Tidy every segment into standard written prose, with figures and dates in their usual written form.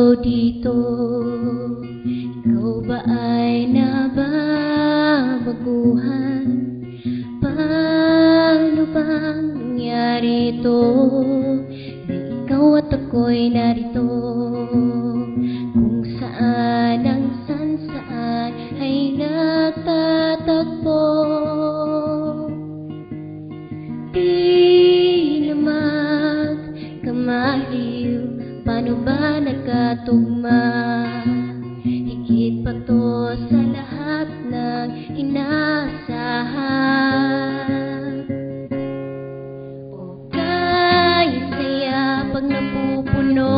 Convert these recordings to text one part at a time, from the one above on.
araw dito, ikaw ba ay nababaguhan? Paano bang nangyari ito? Na ikaw at ako'y narito, kung saan saan ay nagtatagpo. Di na magkamaliw, paano ba nagkatugma? Higit pa to sa lahat ng inaasahan. O kaya saya pag napupuno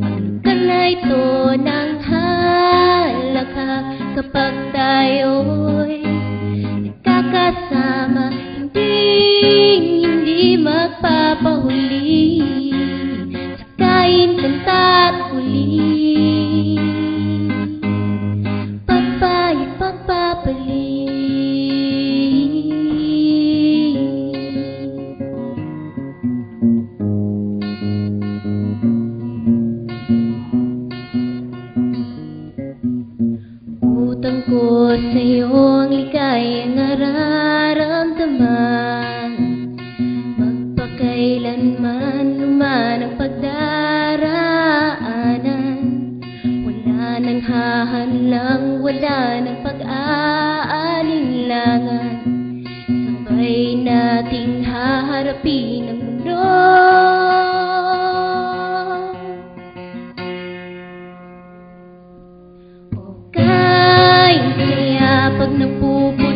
ang lugar na ito ng halakhak, kapag tayo'y nagkakasama, hindi magpapahuli, sakayin, kanta at huli, pagpapali. Utang ko sa'yo ang ligayang nararamdaman, magpakailanman luman ang pagdaraanan. Wala nang hahanlang, wala nang pag-aalinlangan, sabay nating haharapin ang mundo. O kaya saya pag napupuno